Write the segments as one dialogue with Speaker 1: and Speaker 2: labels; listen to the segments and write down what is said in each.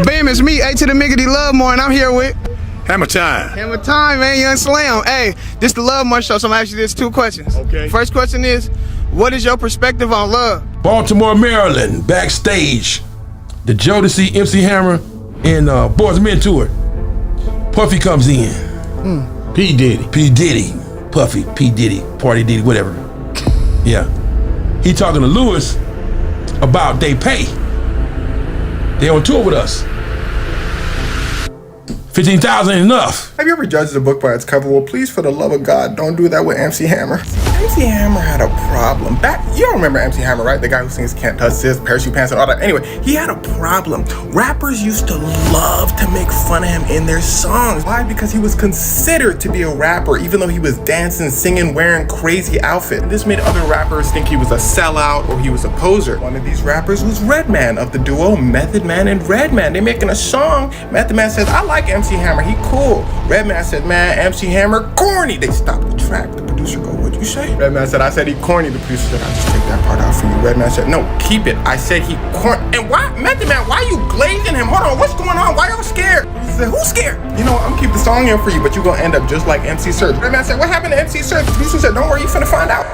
Speaker 1: Bam, it's me, A to the Miggity Love More, and I'm here with
Speaker 2: Hammer time.
Speaker 1: Hammer Time, man, Young Slam. Hey, this the Love More show, so I'm gonna ask you this 2 questions.
Speaker 2: Okay.
Speaker 1: First question is, what is your perspective on love?
Speaker 3: Baltimore, Maryland, backstage. The Jodeci, MC Hammer, and Boys Men tour. Puffy comes in.
Speaker 2: P. Diddy.
Speaker 3: P. Diddy. Puffy, P. Diddy, Party Diddy, whatever. Yeah. He talking to Lewis about they pay. They on tour with us. 15,000 ain't enough.
Speaker 4: Have you ever judged a book by its cover? Well, please, for the love of God, don't do that with MC Hammer. MC Hammer had a problem. You don't remember MC Hammer, right? The guy who sings Can't Touch This, Parachute Pants, and all that. Anyway, he had a problem. Rappers used to love to make fun of him in their songs. Why? Because he was considered to be a rapper, even though he was dancing, singing, wearing crazy outfits. This made other rappers think he was a sellout or he was a poser. One of these rappers was Redman of the duo Method Man and Redman. They making a song. Method Man says, I like MC Hammer, he cool. Redman said, man, MC Hammer corny. They stopped the track. The producer go, what'd you say? Redman said, I said he corny. The producer said, I'll just take that part out for you. Redman said, no, keep it. I said he corny. And why, Method Man, why you glazing him? Hold on, what's going on? Why y'all scared? He said, who's scared? You know what, I'm gonna keep the song in for you, but you gonna end up just like MC Serge. Redman said, what happened to MC Serge? The producer said, don't worry, you finna find out.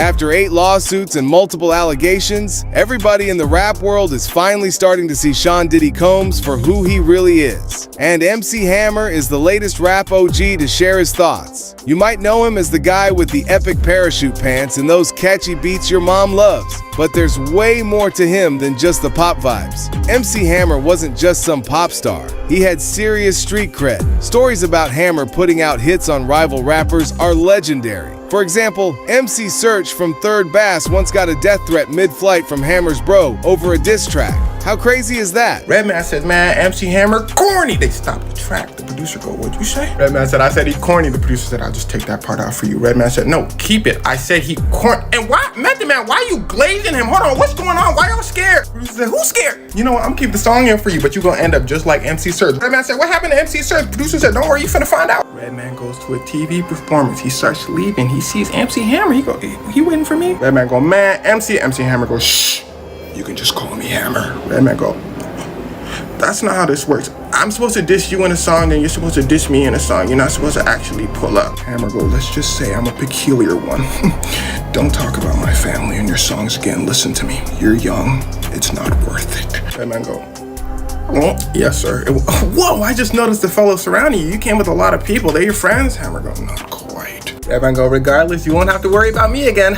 Speaker 5: After 8 lawsuits and multiple allegations, everybody in the rap world is finally starting to see Sean Diddy Combs for who he really is. And MC Hammer is the latest rap OG to share his thoughts. You might know him as the guy with the epic parachute pants and those catchy beats your mom loves. But there's way more to him than just the pop vibes. MC Hammer wasn't just some pop star. He had serious street cred. Stories about Hammer putting out hits on rival rappers are legendary. For example, MC Search from Third Bass once got a death threat mid-flight from Hammer's bro over a diss track. How crazy is that?
Speaker 4: Redman says, man, MC Hammer corny. They stopped the track. The producer go, what'd you say? Redman said, I said he corny. The producer said, I'll just take that part out for you. Redman said, no, keep it. I said he corny. And why, Method Man, why you glazing him? Hold on, what's going on? Why y'all scared? The producer said, who's scared? You know what, I'm gonna keep the song in for you, but you gonna end up just like MC Serge. Redman said, what happened to MC Serge? The producer said, don't worry, you finna find out. Redman goes to a TV performance. He starts leaving. He sees MC Hammer. He go, he waiting for me? Redman go, man, MC Hammer goes, shh. You can just call me Hammer. Redman go, that's not how this works. I'm supposed to diss you in a song, and you're supposed to diss me in a song. You're not supposed to actually pull up. Hammer go, let's just say I'm a peculiar one. Don't talk about my family in your songs again. Listen to me. You're young. It's not worth it. Redman go, oh, yes, sir. Whoa, I just noticed the fellows surrounding you. You came with a lot of people. They're your friends? Hammer go, not quite. Redman go, regardless, you won't have to worry about me again.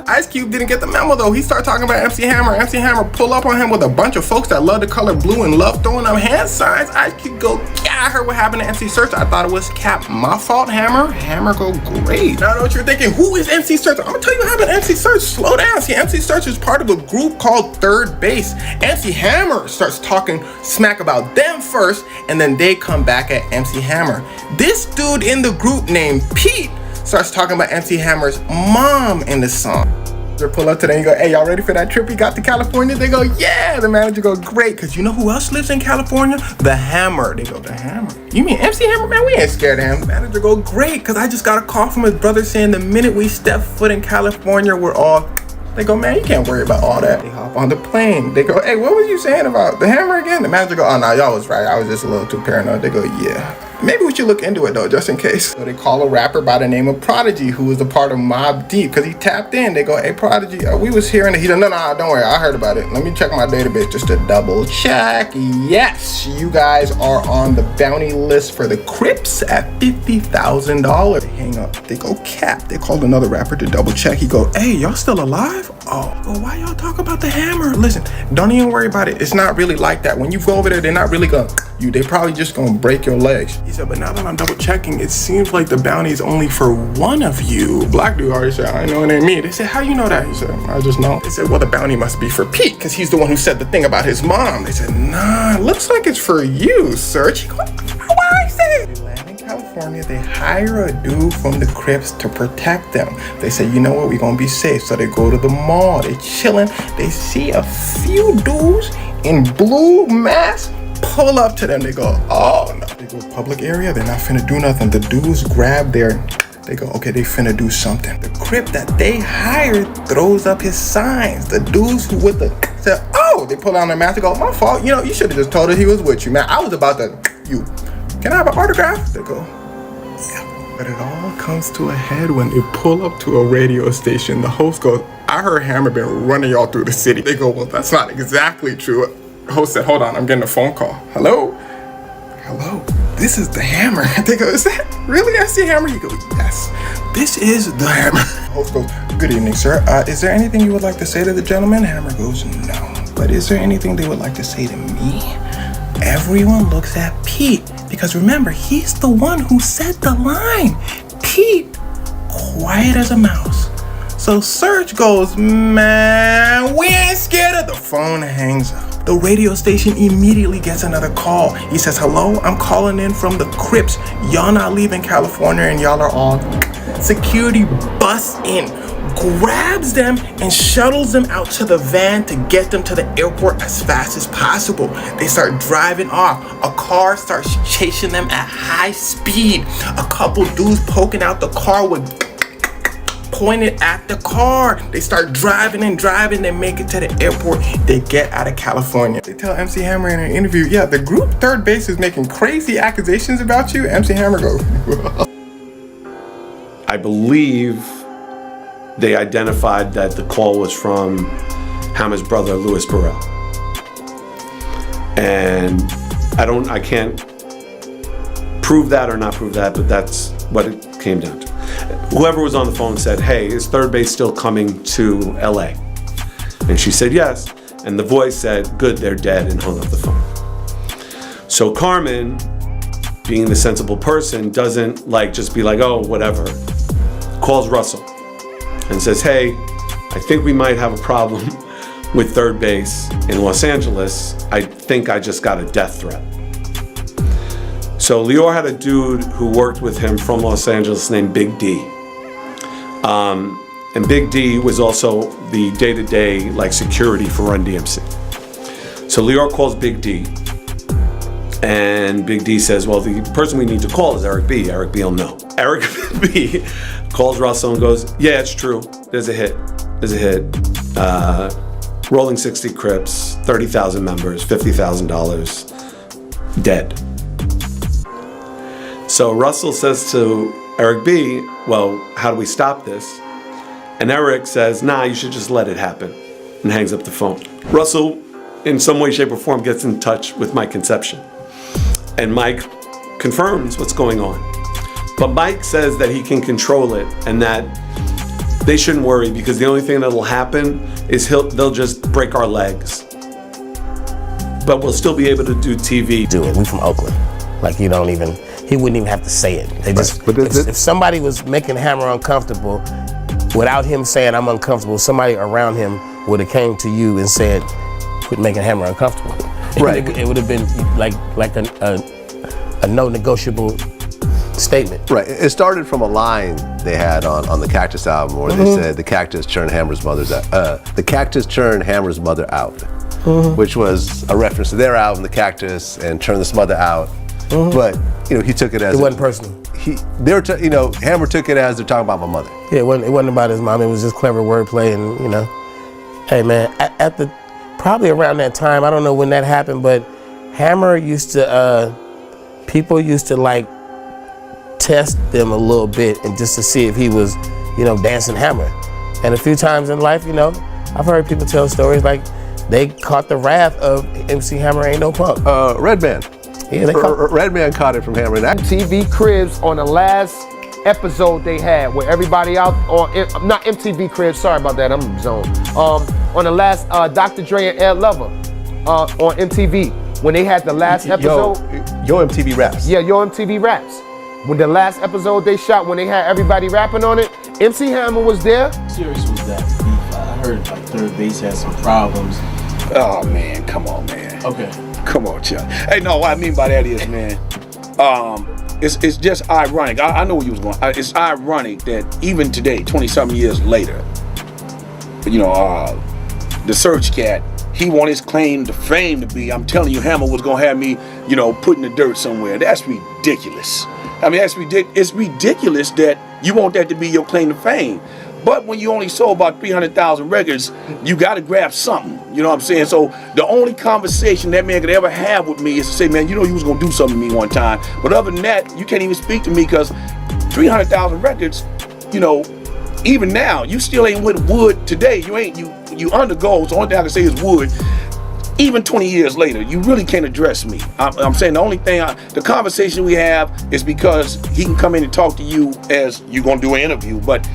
Speaker 4: Ice Cube didn't get the memo though. He started talking about MC Hammer. MC Hammer pull up on him with a bunch of folks that love the color blue and love throwing up hand signs. Ice Cube go, yeah, I heard what happened to MC Search. I thought it was Cap. My fault, Hammer. Hammer go, great. Now I know what you're thinking. Who is MC Search? I'm gonna tell you what happened to MC Search. Slow down. See, MC Search is part of a group called Third Base. MC Hammer starts talking smack about them first, and then they come back at MC Hammer. This dude in the group named Pete starts talking about MC Hammer's mom in the song. They pull up to them and go, hey, y'all ready for that trip we got to California? They go, yeah. The manager go, great, because you know who else lives in California? The Hammer. They go, the Hammer? You mean MC Hammer? Man, we ain't scared of him. The manager go, great, because I just got a call from his brother saying the minute we step foot in California, we're all... They go, man, you can't worry about all that. They hop on the plane. They go, hey, what was you saying about the Hammer again? The manager go, oh, no, y'all was right. I was just a little too paranoid. They go, yeah. Maybe we should look into it though, just in case. So they call a rapper by the name of Prodigy, who was a part of Mobb Deep, because he tapped in. They go, hey, Prodigy, we was hearing it. He said, no, don't worry, I heard about it. Let me check my database just to double check. Yes, you guys are on the bounty list for the Crips at $50,000. They hang up. They go, Cap. They called another rapper to double check. He go, hey, y'all still alive? Oh, well, why y'all talk about the Hammer? Listen, don't even worry about it. It's not really like that. When you go over there, they're not really gonna they probably just gonna break your legs. He said, but now that I'm double checking, it seems like the bounty is only for one of you. Black dude already said, I know it ain't me. They said, how you know that? He said, I just know. They said, well, the bounty must be for Pete, because he's the one who said the thing about his mom. They said, nah, looks like it's for you, sir. He goes, why is it? They land in California, they hire a dude from the Crips to protect them. They say, you know what, we're gonna be safe. So they go to the mall, they chilling. They see a few dudes in blue masks pull up to them. They go, oh no. They go, public area, they're not finna do nothing. The dudes grab they go, okay, they finna do something. The Crip that they hired throws up his signs. The dudes who with the said, oh, they pull down their mask. They go, my fault. You know, you should have just told us he was with you, man. I was about to, can I have an autograph? They go, yeah. But it all comes to a head when they pull up to a radio station. The host goes, I heard Hammer been running y'all through the city. They go, well, that's not exactly true. The host said, hold on, I'm getting a phone call. Hello? This is the Hammer. They go, is that really MC Hammer? He goes, yes, this is the Hammer. The host goes, good evening, sir. Is there anything you would like to say to the gentleman? Hammer goes, no. But is there anything they would like to say to me? Everyone looks at Pete, because remember, he's the one who said the line. Pete, quiet as a mouse. So Serge goes, man, we ain't scared of. The phone hangs up. The radio station immediately gets another call. He says, hello, I'm calling in from the Crips. Y'all not leaving California and y'all are all. Security busts in, grabs them and shuttles them out to the van to get them to the airport as fast as possible. They start driving off. A car starts chasing them at high speed. A couple dudes poking out the car with pointed at the car. They start driving. They make it to the airport. They get out of California. They tell MC Hammer in an interview, yeah, the group third base is making crazy accusations about you. MC Hammer goes,
Speaker 6: I believe they identified that the call was from Hammer's brother, Louis Burrell. And I can't prove that or not prove that, but that's what it came down to. Whoever was on the phone said, hey, is third base still coming to LA? And she said yes. And the voice said, good, they're dead, and hung up the phone. So Carmen, being the sensible person, doesn't just be like, oh, whatever. Calls Russell and says, hey, I think we might have a problem with third base in Los Angeles. I think I just got a death threat. So Lior had a dude who worked with him from Los Angeles named Big D. And Big D was also the day-to-day security for Run DMC. So Lior calls Big D. And Big D says, well, the person we need to call is Eric B. Eric B will know. Eric B calls Russell and goes, yeah, it's true. There's a hit. Rolling 60 Crips, 30,000 members, $50,000, dead. So Russell says to Eric B, well, how do we stop this? And Eric says, nah, you should just let it happen, and hangs up the phone. Russell, in some way, shape, or form, gets in touch with Mike Conception. And Mike confirms what's going on. But Mike says that he can control it and that they shouldn't worry because the only thing that'll happen is they'll just break our legs. But we'll still be able to do TV.
Speaker 7: Do it. We from Oakland. He wouldn't even have to say it. They just, if somebody was making Hammer uncomfortable, without him saying I'm uncomfortable, somebody around him would have came to you and said, quit making Hammer uncomfortable. Right. It would have been like a no negotiable statement.
Speaker 8: Right. It started from a line they had on the Cactus album where they said the cactus turned Hammer's mother out, which was a reference to their album, The Cactus, and Turn This Mother Out. But he took it as
Speaker 7: it wasn't personal.
Speaker 8: Hammer took it as they're talking about my mother.
Speaker 7: Yeah, it wasn't about his mom. It was just clever wordplay, and hey man, at the probably around that time, I don't know when that happened, but Hammer used to people used to test them a little bit and just to see if he was dancing Hammer. And a few times in life, I've heard people tell stories they caught the wrath of MC Hammer ain't no punk.
Speaker 8: Redman.
Speaker 7: Yeah,
Speaker 8: Redman caught it from Hammer.
Speaker 9: MTV Cribs on the last episode they had where everybody out on, not MTV Cribs, sorry about that, I'm zoned. On the last Dr. Dre and Ed Lover on MTV, when they had the last episode.
Speaker 8: Yo MTV Raps.
Speaker 9: Yeah, Yo MTV Raps. When the last episode they shot, when they had everybody rapping on it, MC Hammer was there.
Speaker 10: How serious was that beef? I heard third base had some problems.
Speaker 2: Oh man, come on, man.
Speaker 10: Okay.
Speaker 2: Come on, Chuck. Hey, no, what I mean by that is, man, it's just ironic. I know where you was going. It's ironic that even today, 20-something years later, the Surge Cat, he want his claim to fame to be, I'm telling you, Hammer was gonna have me, put in the dirt somewhere. That's ridiculous. I mean, it's ridiculous that you want that to be your claim to fame. But when you only sold about 300,000 records, you got to grab something. You know what I'm saying? So the only conversation that man could ever have with me is to say, man, you know you was going to do something to me one time. But other than that, you can't even speak to me because 300,000 records, you know, even now, you still ain't with Wood today. You undergo, so the only thing I can say is Wood. Even 20 years later, you really can't address me. I'm saying the only thing, the conversation we have is because he can come in and talk to you as you're going to do an interview. But,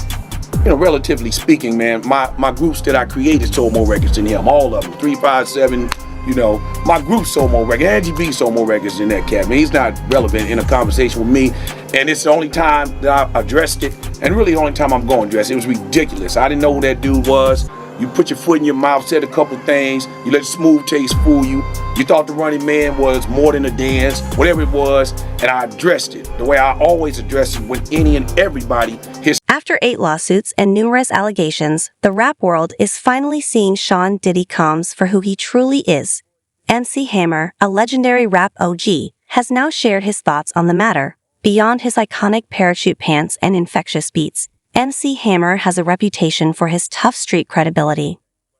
Speaker 2: you know, relatively speaking, man, my groups that I created sold more records than him. All of them, 357, you know, my group sold more records. Angie B sold more records than that cat, man. He's not relevant in a conversation with me. And it's the only time that I addressed it. And really the only time I'm going to address it. It was ridiculous. I didn't know who that dude was. You put your foot in your mouth, said a couple things. You let the smooth taste fool you. You thought the Running Man was more than a dance, whatever it was. And I addressed it the way I always address it with any and everybody.
Speaker 11: After 8 lawsuits and numerous allegations, the rap world is finally seeing Sean Diddy Combs for who he truly is. MC Hammer, a legendary rap OG, has now shared his thoughts on the matter. Beyond his iconic parachute pants and infectious beats, MC Hammer has a reputation for his tough street credibility.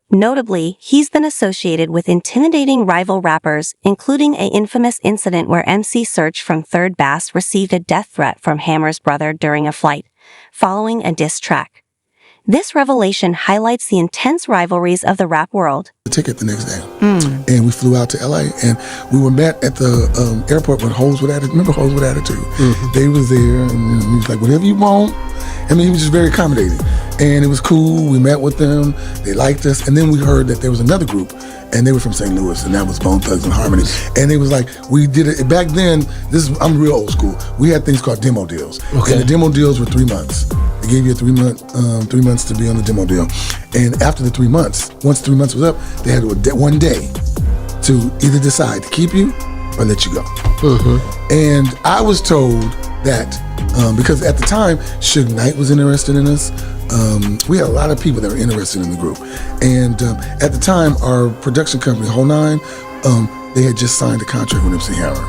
Speaker 11: Notably, he's been associated with intimidating rival rappers, including an infamous incident where MC Serch from Third Bass received a death threat from Hammer's brother during a flight, following a diss track. This revelation highlights the intense rivalries of the rap world.
Speaker 12: The ticket the next day, and we flew out to LA, and we were met at the airport with Hoes with Attitude. Remember Hoes with Attitude? They was there, and he was like, whatever you want. I mean, he was just very accommodating, and it was cool. We met with them, they liked us, and then we heard that there was another group, and they were from St. Louis, and that was Bone Thugs and Harmony. And it was like, we did it back then. I'm real old school. We had things called demo deals, and the demo deals were 3 months. They gave you a 3 months to be on the demo deal, and after the 3 months, once 3 months was up, they had 1 day to either decide to keep you or let you go. And I was told that because at the time, Suge Knight was interested in us. We had a lot of people that were interested in the group. And at the time, our production company, Whole Nine, they had just signed a contract with MC Hammer.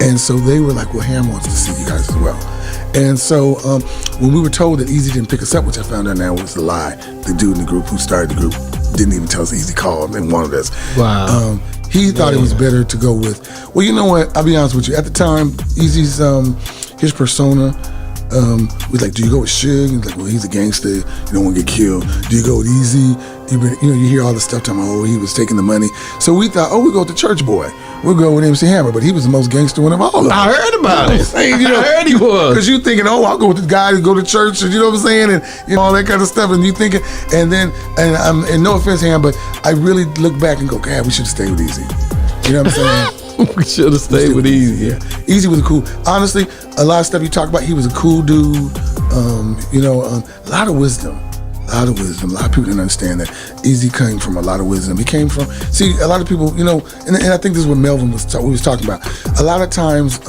Speaker 12: And so they were like, well, Hammer wants to see you guys as well. And so when we were told that Easy didn't pick us up, which I found out now was a lie, the dude in the group who started the group didn't even tell us Easy called and wanted us.
Speaker 7: Wow.
Speaker 12: He thought it was better to go with, well, you know what, I'll be honest with you. At the time, Easy's, his persona, was like, do you go with Suge? He's like, well, he's a gangster, you don't want to get killed. Do you go with Easy? You hear all the stuff talking about, oh, he was taking the money. So we thought, oh, we go with the church boy. We'll go with MC Hammer, but he was the most gangster one of all of them.
Speaker 7: I heard about it.
Speaker 12: I
Speaker 7: heard he was.
Speaker 12: Because you thinking, oh, I'll go with the guy who go to church, and you know what I'm saying, and you know all that kind of stuff, and you thinking, and no offense, Ham, but I really look back and go, God, we should have stayed with Easy. You know what I'm saying?
Speaker 7: We should have stayed with Easy.
Speaker 12: Yeah, Easy was a cool. Honestly, a lot of stuff you talk about, he was a cool dude. A lot of wisdom. A lot of people didn't understand that. Easy came from a lot of wisdom. He came from, a lot of people, and I think this is what Melvin was talking about. A lot of times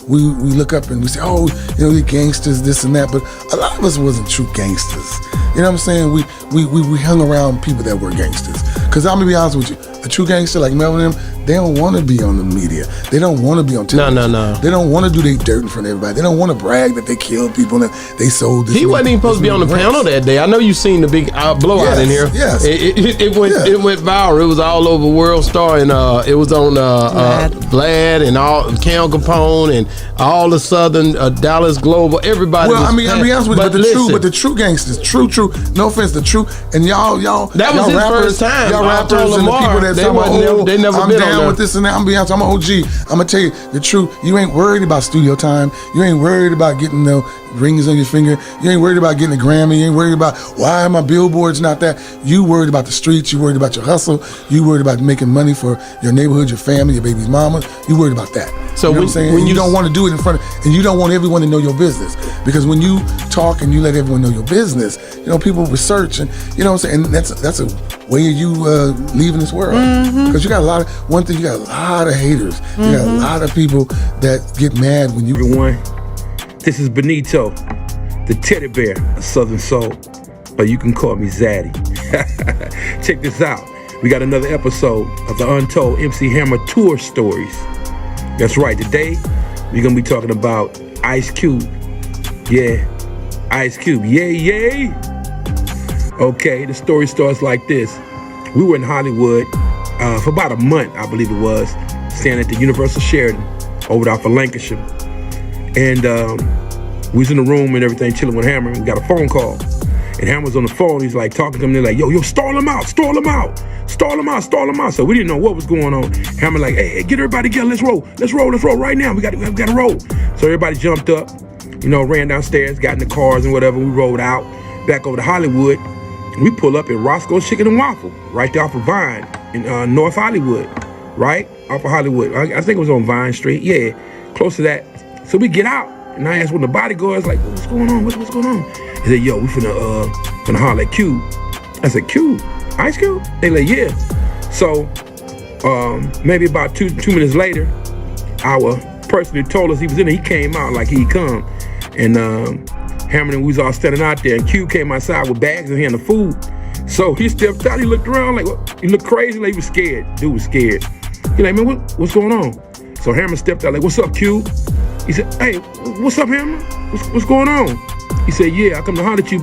Speaker 12: we look up and we say, oh, the gangsters, this and that, but a lot of us wasn't true gangsters. You know what I'm saying? We hung around people that were gangsters. Because I'm going to be honest with you, a true gangster like Melvin and them, they don't want to be on the media. They don't want to be on television.
Speaker 7: No.
Speaker 12: They don't want to do their dirt in front of everybody. They don't want to brag that they killed people and that they sold this.
Speaker 7: He wasn't even supposed to be on the panel that day. I know you seen the big blowout in here.
Speaker 12: Yes.
Speaker 7: It went viral. It was all over World Star, and it was on Vlad and all Cam Capone and all the Southern Dallas Global. Everybody.
Speaker 12: Well, I'll be honest with you, but the true gangsters, true. No offense, the true, and y'all.
Speaker 7: That was his first time.
Speaker 12: Y'all rappers and the people that
Speaker 7: they never
Speaker 12: I'm
Speaker 7: been
Speaker 12: down
Speaker 7: on there.
Speaker 12: with this and that. I'm gonna be honest. I'm an OG. I'm gonna tell you the truth. You ain't worried about studio time. You ain't worried about getting no rings on your finger. You ain't worried about getting a Grammy. You ain't worried about why are my billboards not that. You worried about the streets. You worried about your hustle. You worried about making money for your neighborhood, your family, your baby's mama. You worried about that.
Speaker 7: So
Speaker 12: you know what I'm saying? When you don't want to do it in front of, and you don't want everyone to know your business, because when you talk and you let everyone know your business, people research, and you know what I'm saying. And that's a way of you leaving this world, because you got a lot of haters. You got a lot of people that get mad when you.
Speaker 3: Everyone, this is Benito, the teddy bear of Southern Soul, or you can call me Zaddy. Check this out. We got another episode of the Untold MC Hammer Tour Stories. That's right, today we're gonna be talking about Ice Cube. Yeah, Ice Cube, yay. Okay, the story starts like this. We were in Hollywood for about a month, I believe it was, staying at the Universal Sheraton over there for Lancashire. And we was in the room and everything, chilling with Hammer, and we got a phone call. And Hammer's on the phone, he's like talking to him, they're like, yo, stall him out, stall him out, stall him out, stall him out. So we didn't know what was going on. Hammer like, hey, get everybody together, let's roll right now, we got to roll. So everybody jumped up, ran downstairs, got in the cars and whatever, we rolled out, back over to Hollywood. We pull up at Roscoe's Chicken and Waffle, right there off of Vine in North Hollywood, right? Off of Hollywood. I think it was on Vine Street. Yeah, close to that. So we get out, and I asked one of the bodyguards, like, what's going on? What's going on? He said, yo, we finna holler at Q. I said, Q? Ice Cube? They like, yeah. So maybe about two minutes later, our person who told us he was in there, he came out like he'd come. And Hammer and we was all standing out there, and Q came outside with bags in hand of food. So he stepped out, he looked around like, what? He looked crazy, like he was scared. Dude was scared. He like, man, what's going on? So Hammer stepped out like, what's up, Q? He said, hey, what's up, Hammer? What's going on? He said, yeah, I come to holler at you,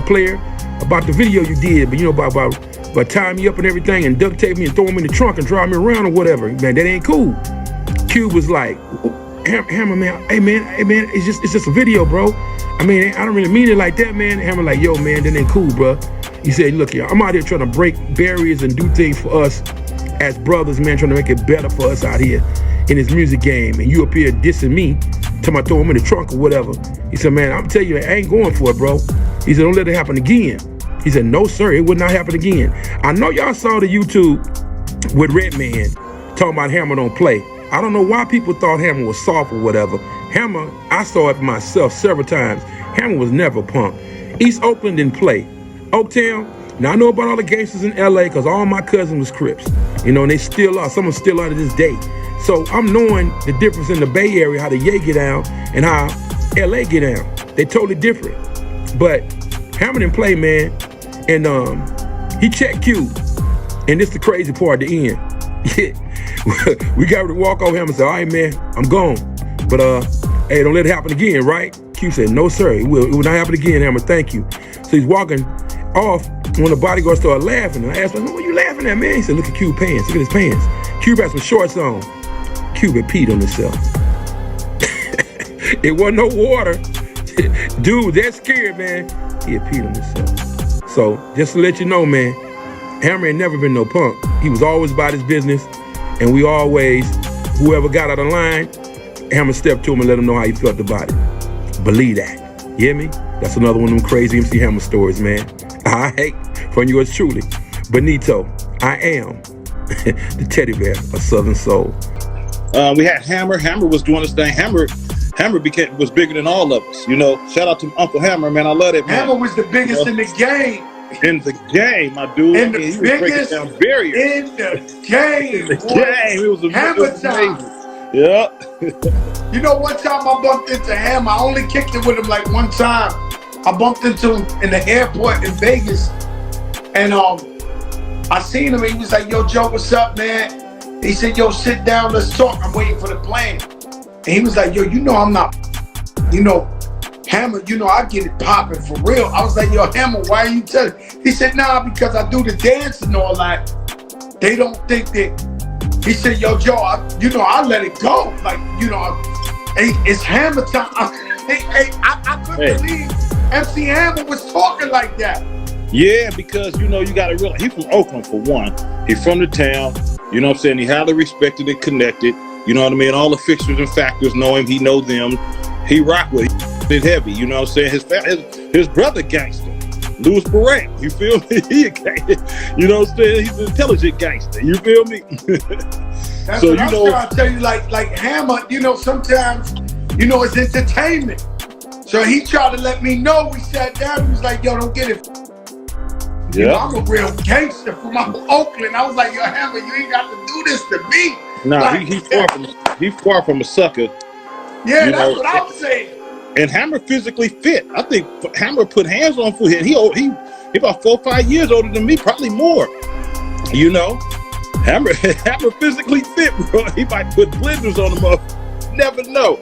Speaker 3: player, about the video you did, but about tying me up and everything and duct tape me and throw me in the trunk and drive me around or whatever. Man, that ain't cool. Q was like, Hammer, man, hey man, it's just a video, bro. I mean, I don't really mean it like that, man. Hammer like, yo, man, that ain't cool, bro. He said, look here, I'm out here trying to break barriers and do things for us as brothers, man, trying to make it better for us out here in this music game. And you up here dissing me, talking about throw him in the trunk or whatever. He said, man, I'm telling you, I ain't going for it, bro. He said, don't let it happen again. He said, no, sir, it would not happen again. I know y'all saw the YouTube with Redman talking about Hammer don't play. I don't know why people thought Hammer was soft or whatever. Hammer, I saw it myself several times. Hammer was never a punk. East Oakland didn't play. Oaktown, now I know about all the gangsters in LA because all my cousins was Crips. And they still are. Some of them still are to this day. So I'm knowing the difference in the Bay Area, how the Ye get down and how LA get down. They totally different. But Hammer didn't play, man. And he checked Q. And this the crazy part at the end. We got to walk over him and say, all right, man, I'm gone. But, hey, don't let it happen again, right? Q said, no, sir, it will not happen again, Hammer, thank you. So he's walking off when the bodyguard started laughing. And I asked him, what are you laughing at, man? He said, look at Q's pants, look at his pants. Q had some shorts on. Q had peed on himself. It wasn't no water. Dude, that's scared, man. He had peed on himself. So, just to let you know, man, Hammer ain't never been no punk. He was always about his business. And we always, whoever got out of line, Hammer stepped to him and let him know how he felt about it. Believe that. You hear me? That's another one of them crazy MC Hammer stories, man. All right, from yours truly, Benito. I am the teddy bear of Southern Soul.
Speaker 13: We had Hammer. Hammer was doing his thing. Hammer was bigger than all of us. Shout out to Uncle Hammer, man. I love that, man.
Speaker 14: Hammer was the biggest in the game.
Speaker 13: In the game, my dude.
Speaker 14: In the biggest down barriers. In the game.
Speaker 13: In the game. It was
Speaker 14: Hammer time.
Speaker 13: Yeah.
Speaker 14: One time I bumped into Hammer. I only kicked it with him like one time. I bumped into him in the airport in Vegas. And I seen him and he was like, yo, Joe, what's up, man? He said, yo, sit down, let's talk. I'm waiting for the plane. And he was like, yo, I'm not, Hammer, I get it popping for real. I was like, yo, Hammer, why are you telling? He said, nah, because I do the dance and all that. They don't think that. He said, yo, Joe, I let it go. Like, it's Hammer time. I couldn't believe MC Hammer was talking like that.
Speaker 13: Yeah, because, you got to realize, he's from Oakland for one. He's from the town. You know what I'm saying? He highly respected and connected. You know what I mean? All the fixtures and factors know him. He know them. He rock with it heavy. You know what I'm saying? His brother gangster, Louis Barrett. You feel me? He a gangster. You know what I'm saying? He's an intelligent gangster. You feel me?
Speaker 14: That's so, what I'm trying to tell you. Like Hammer, sometimes, it's entertainment. So he tried to let me know. We sat down. He was like, yo, don't get it.
Speaker 13: Yeah.
Speaker 14: I'm a real gangster from Oakland. I was like, yo, Hammer, you ain't got to do this to me.
Speaker 13: Nah,
Speaker 14: like,
Speaker 13: he's far from a sucker.
Speaker 14: Yeah, that's what I'm saying.
Speaker 13: And Hammer physically fit. I think Hammer put hands on for him. He about 4 or 5 years older than me, probably more. Hammer physically fit, bro. He might put blenders on him up. Never know.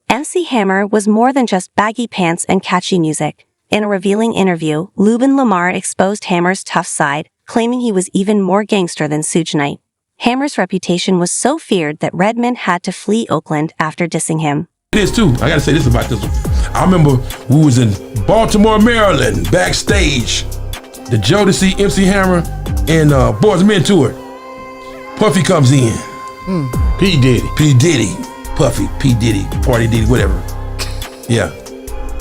Speaker 11: MC Hammer was more than just baggy pants and catchy music. In a revealing interview, Lubin Lamar exposed Hammer's tough side, claiming he was even more gangster than Suge Knight. Hammer's reputation was so feared that Redman had to flee Oakland after dissing him.
Speaker 3: It is too. I gotta say this about this one. I remember we was in Baltimore, Maryland, backstage. The Jodeci, MC Hammer, and Boys Men tour. Puffy comes in.
Speaker 15: P. Diddy.
Speaker 3: P. Diddy. Puffy, P. Diddy, Party Diddy, whatever. Yeah.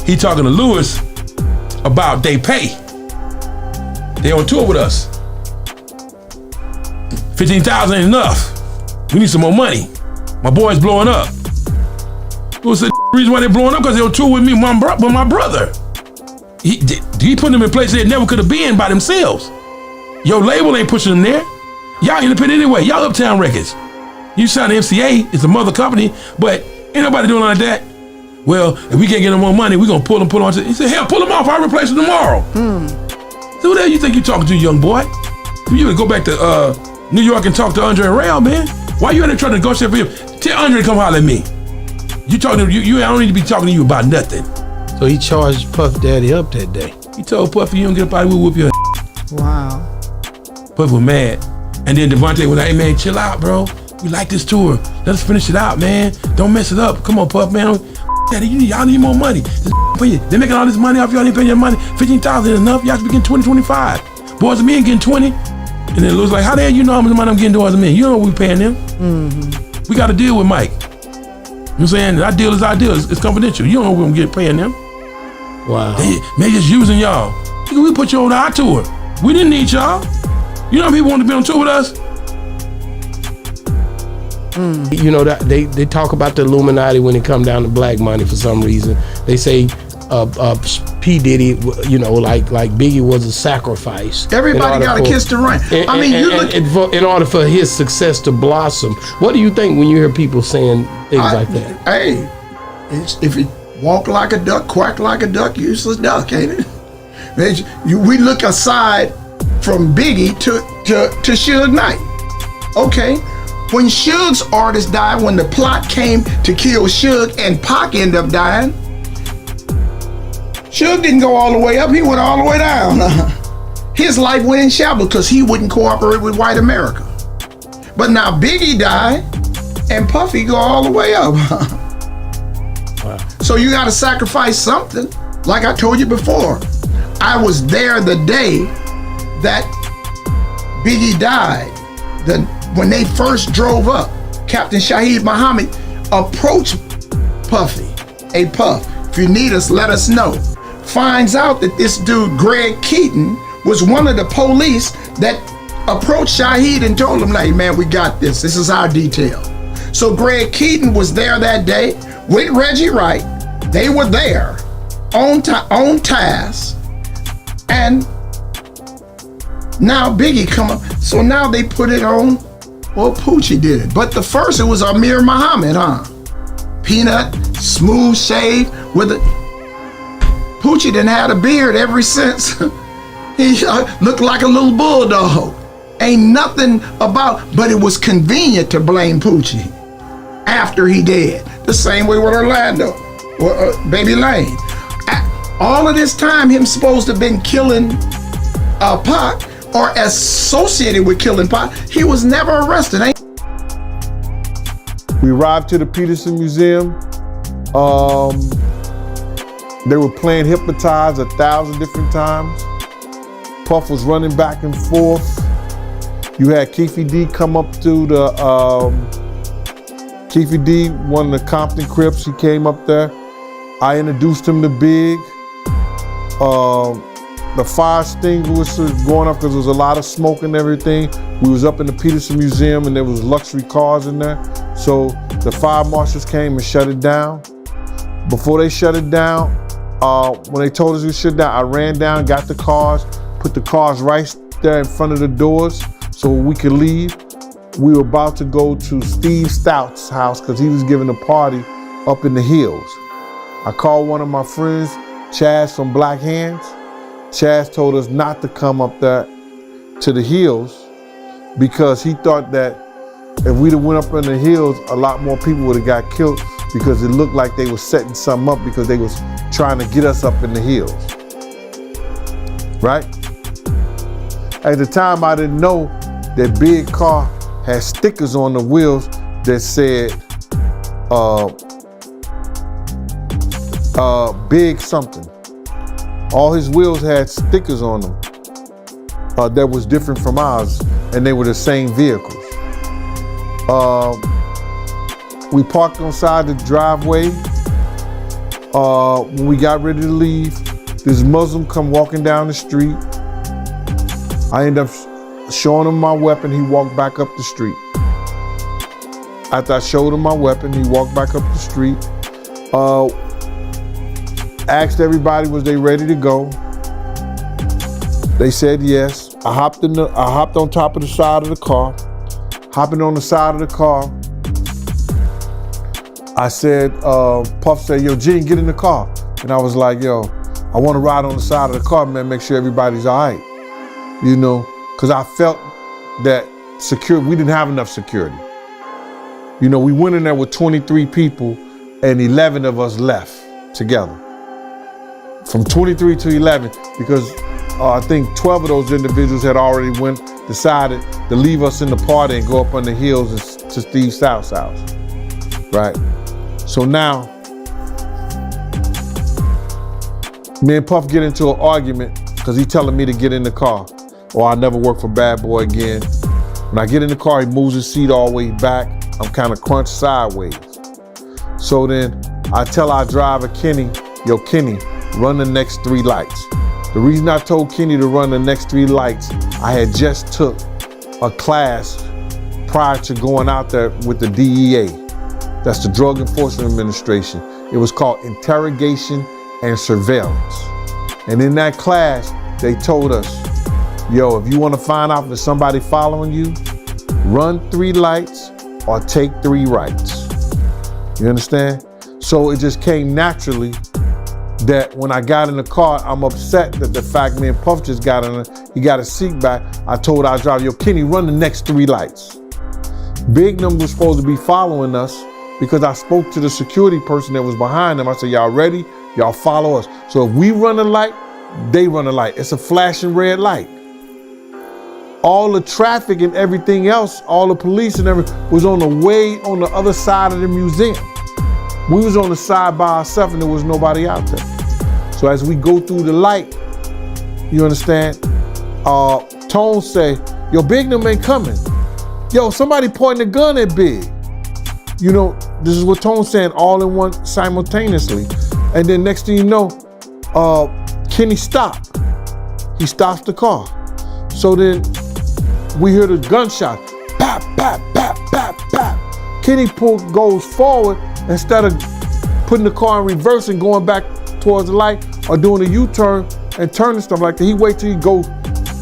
Speaker 3: He talking to Lewis about they pay. They on tour with us. 15,000 ain't enough. We need some more money. My boy's blowing up. Lewis said, the reason why they're blowing up because they on tour with me, with my brother. He put them in places they never could have been by themselves. Your label ain't pushing them there. Y'all independent anyway. Y'all Uptown Records. You sign the MCA, it's a mother company, but ain't nobody doing like that. Well, if we can't get no more money, we gonna pull them on. He said, hell, pull them off, I'll replace them tomorrow. So who the hell you think you talking to, young boy? You would go back to New York and talk to Andre Rail, man. Why you out there trying to negotiate for him? Tell Andre to come holler at me. You talking to I don't need to be talking to you about nothing.
Speaker 15: So he charged Puff Daddy up that day.
Speaker 3: He told Puffy, you don't get up out of here, we'll whoop your
Speaker 1: Wow.
Speaker 3: Puffy was mad. And then Devontae was like, hey man, chill out, bro. We like this tour. Let us finish it out, man. Don't mess it up. Come on, Puff, man. Daddy, y'all need more money. For you. They're making all this money off y'all ain't paying your money. 15,000 is enough. Y'all should be getting 20, 25. Boys and Men getting 20. And then Lou's like, how the hell you know how much money I'm getting towards men? You know what we paying them. We got to deal with Mike. You know what I'm saying? Our deal is our deal. It's confidential. You don't know what we're getting paying them.
Speaker 15: Wow.
Speaker 3: They just using y'all. We put you on our tour. We didn't need y'all. You know how people want to be on tour with us?
Speaker 15: You know, that they talk about the Illuminati when it come down to black money for some reason. They say P. Diddy, you know, like Biggie was a sacrifice.
Speaker 14: Everybody got to kiss the ring. I mean, you look
Speaker 15: in order for his success to blossom. What do you think when you hear people saying things like that?
Speaker 14: Hey, if you walk like a duck, quack like a duck, useless duck, ain't it? We look aside from Biggie to Suge Knight. Okay. When Suge's artist died, when the plot came to kill Suge and Pac ended up dying, Suge didn't go all the way up, he went all the way down. His life went in shambles because he wouldn't cooperate with white America. But now Biggie died and Puffy go all the way up.
Speaker 15: Wow.
Speaker 14: So you got to sacrifice something. Like I told you before, I was there the day that Biggie died. When they first drove up, Captain Shaheed Muhammad approached Puffy. Hey Puff, if you need us, let us know. Finds out that this dude, Greg Keaton, was one of the police that approached Shaheed and told him, hey man, we got this. This is our detail. So Greg Keaton was there that day with Reggie Wright. They were there on task. And now Biggie come up. So now they put it on, well, Poochie did it. But the first, it was Amir Muhammad, huh? Peanut, smooth shave with a... Poochie done had a beard ever since. He looked like a little bulldog. Ain't nothing about, but it was convenient to blame Poochie after he dead. The same way with Orlando, or Baby Lane. All of this time, him supposed to have been killing Pac, or associated with killing Pac, he was never arrested.
Speaker 16: We arrived to the Peterson Museum. They were playing Hypnotize 1,000 different times. Puff was running back and forth. You had Keefy D come up to the, Keefy D, one of the Compton Crips, he came up there. I introduced him to Big. The fire extinguisher was going up because there was a lot of smoke and everything. We was up in the Peterson Museum and there was luxury cars in there. So the fire marshals came and shut it down. Before they shut it down, when they told us we shut down, I ran down, got the cars, put the cars right there in front of the doors so we could leave. We were about to go to Steve Stout's house because he was giving a party up in the hills. I called one of my friends, Chaz from Black Hands. Chaz told us not to come up there to the hills because he thought that if we'd have went up in the hills, a lot more people would have got killed because it looked like they were setting something up because they was trying to get us up in the hills. right? At the time, I didn't know that Big car had stickers on the wheels that said Big something. All his wheels had stickers on them that was different from ours, and they were the same vehicles. We parked on the side of the driveway. When we got ready to leave, this Muslim come walking down the street. I ended up showing him my weapon. He walked back up the street. After I showed him my weapon, he walked back up the street. Asked everybody, was they ready to go? They said yes. I hopped on top of the side of the car. Hopping on the side of the car, I said, Puff said, yo, Gene, get in the car. And I was like, yo, I want to ride on the side of the car, man, make sure everybody's all right. You know, because I felt that we didn't have enough security. You know, we went in there with 23 people and 11 of us left together. From 23 to 11, because I think 12 of those individuals had already decided to leave us in the party and go up on the hills to Steve South's house, right? So now, me and Puff get into an argument because he's telling me to get in the car or I'll never work for Bad Boy again. When I get in the car, he moves his seat all the way back. I'm kind of crunched sideways. So then I tell our driver, Kenny, yo, Kenny, run the next 3 lights. The reason I told Kenny to run the next 3 lights, I had just took a class prior to going out there with the DEA. That's the Drug Enforcement Administration. It was called Interrogation and Surveillance. And in that class, they told us, yo, if you want to find out if there's somebody following you, run 3 lights or take 3 rights. You understand? So it just came naturally that when I got in the car, I'm upset that the fact me and Puff just got in it, he got his seat back. I told our driver, yo, Kenny, run the next 3 lights. Big Number was supposed to be following us because I spoke to the security person that was behind them. I said, y'all ready? Y'all follow us. So if we run a light, they run a light. It's a flashing red light. All the traffic and everything else, all the police and everything was on the way on the other side of the museum. We was on the side by ourselves and there was nobody out there. So as we go through the light, you understand, Tone say, yo, Big Number ain't coming. Yo, somebody pointing a gun at Big. You know, this is what Tone's saying all in one simultaneously. And then next thing you know, Kenny stopped. He stops the car. So then we hear the gunshot. Pop, pop, pop, pop, pop. Kenny goes forward instead of putting the car in reverse and going back towards the light or doing a U-turn and turning stuff like that. He wait till he go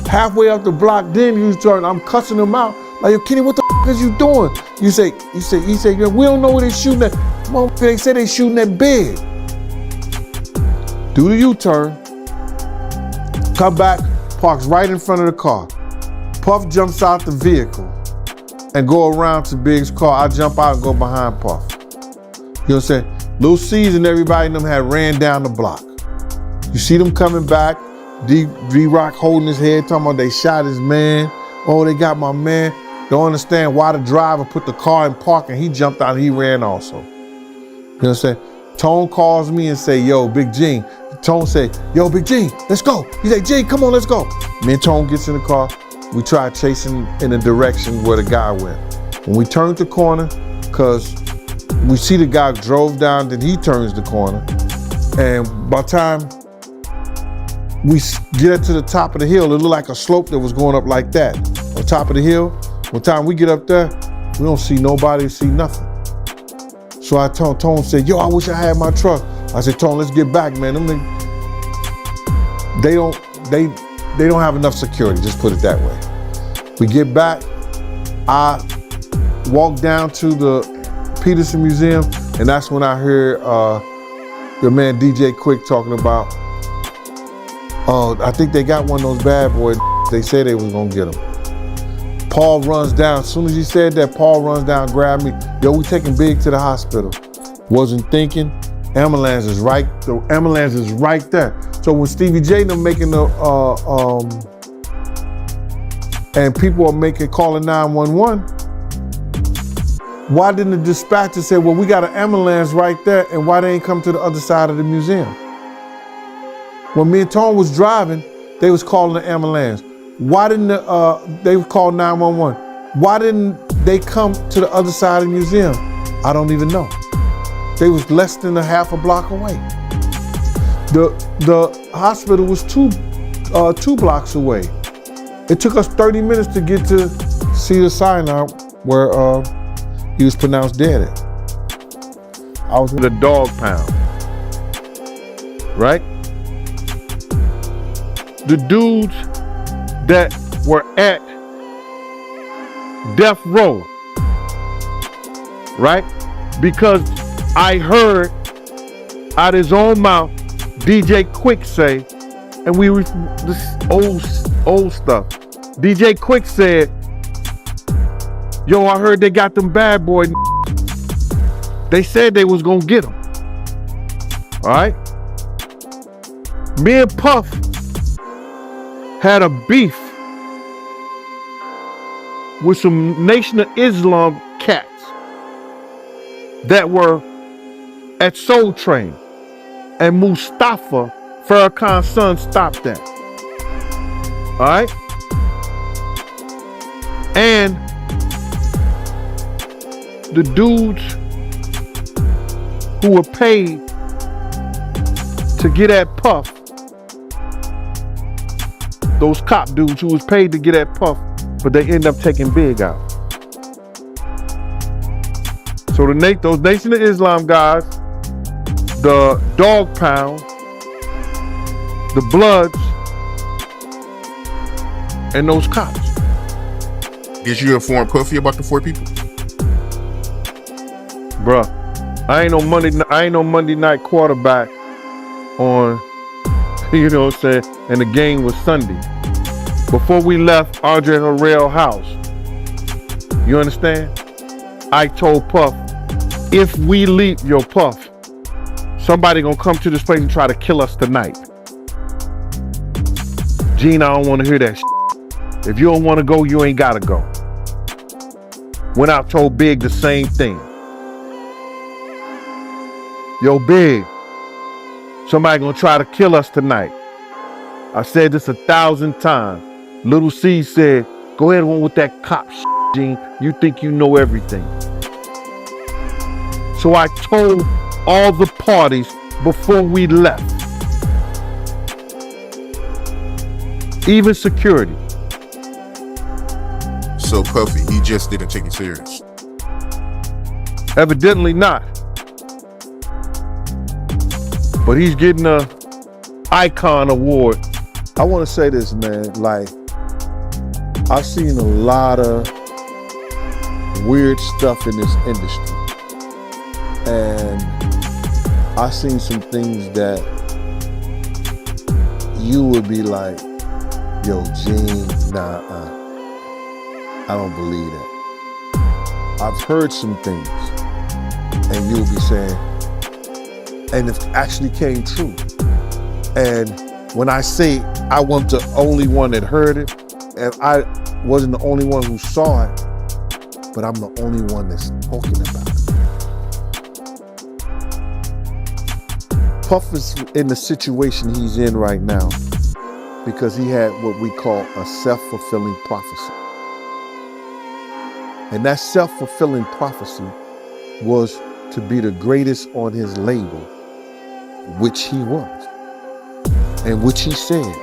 Speaker 16: halfway up the block, then U-turn. I'm cussing him out. Like, yo, Kenny, what the f is you doing? He say, yo, we don't know where they shooting at. Motherfucker, they said they shooting at Big. Do the U-turn, come back, parks right in front of the car. Puff jumps out the vehicle and go around to Big's car. I jump out and go behind Puff. You know what I'm saying? Lil C's and everybody in them had ran down the block. You see them coming back, D-Rock holding his head, talking about they shot his man. Oh, they got my man. Don't understand why the driver put the car in park and he jumped out and he ran also. You know what I'm saying? Tone calls me and say, yo, Big Gene. Tone say, yo, Big Gene, let's go. He say, Gene, come on, let's go. Me and Tone gets in the car. We try chasing in the direction where the guy went. When we turned the corner, because we see the guy drove down, then he turns the corner. And by the time we get to the top of the hill, it looked like a slope that was going up like that. On top of the hill, by the time we get up there, we don't see nobody, see nothing. So I told Tone, said, yo, I wish I had my truck. I said, Tone, let's get back, man. They don't have enough security, just put it that way. We get back, I walk down to the Peterson Museum, and that's when I heard your man DJ Quick talking about, I think they got one of those bad boys. They said they was gonna get him. Paul runs down. As soon as he said that, Paul runs down, grabbed me. Yo, we taking Big to the hospital. Wasn't thinking. Ambulance is right there. So when Stevie J them making the and people are calling 911, why didn't the dispatcher say, well, we got an ambulance right there, and why they ain't come to the other side of the museum? When me and Tone was driving, they was calling the ambulance. Why didn't they call 911? Why didn't they come to the other side of the museum? I don't even know. They was less than a half a block away. The hospital was two blocks away. It took us 30 minutes to get to Cedar Sinai where he was pronounced dead at. I was in the dog pound, right? The dudes that were at death row, right? Because I heard out his own mouth DJ Quick say, and we were this old stuff. DJ Quick said, yo, I heard they got them bad boy. They said they was gonna get them. All right? Me and Puff had a beef with some Nation of Islam cats that were at Soul Train, and Mustafa, Farrakhan's son, stopped that. All right? And the dudes who were paid to get at Puff, those cop dudes who was paid to get at Puff, but they end up taking Big out. So those Nation of Islam guys, the Dog Pound, the Bloods, and those cops.
Speaker 4: Did you inform Puffy about the 4 people?
Speaker 16: Bruh, I ain't no Monday night quarterback on, you know what I'm saying, and the game was Sunday. Before we left Andre Harrell's house, you understand? I told Puff, if we leave, yo Puff, somebody gonna come to this place and try to kill us tonight. Gene, I don't wanna hear that shit. If you don't wanna go, you ain't gotta go. Went out, told Big the same thing. Yo, Big, somebody gonna try to kill us tonight. I said this 1,000 times. Little C said, go ahead on with that cop shit, Gene. You think you know everything. So I told all the parties before we left. Even security.
Speaker 4: So Puffy, he just didn't take it serious.
Speaker 16: Evidently not. But he's getting a icon award. I want to say this, man, like, I've seen a lot of weird stuff in this industry. And I've seen some things that you would be like, yo, Gene, nah, I don't believe that. I've heard some things, and you'll be saying, and it actually came true. And when I say I wasn't the only one that heard it, and I wasn't the only one who saw it, but I'm the only one that's talking about it. Puff is in the situation he's in right now because he had what we call a self-fulfilling prophecy. And that self-fulfilling prophecy was to be the greatest on his label, which he was. And which he said,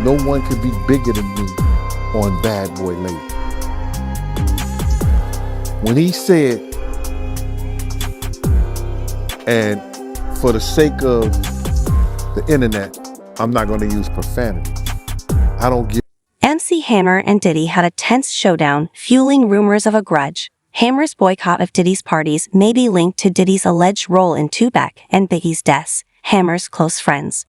Speaker 16: no one could be bigger than me on Bad Boy label. When he said, and for the sake of the internet, I'm not going to use profanity. I don't give.
Speaker 11: MC Hammer and Diddy had a tense showdown, fueling rumors of a grudge. Hammer's boycott of Diddy's parties may be linked to Diddy's alleged role in Tupac and Biggie's deaths, Hammer's close friends.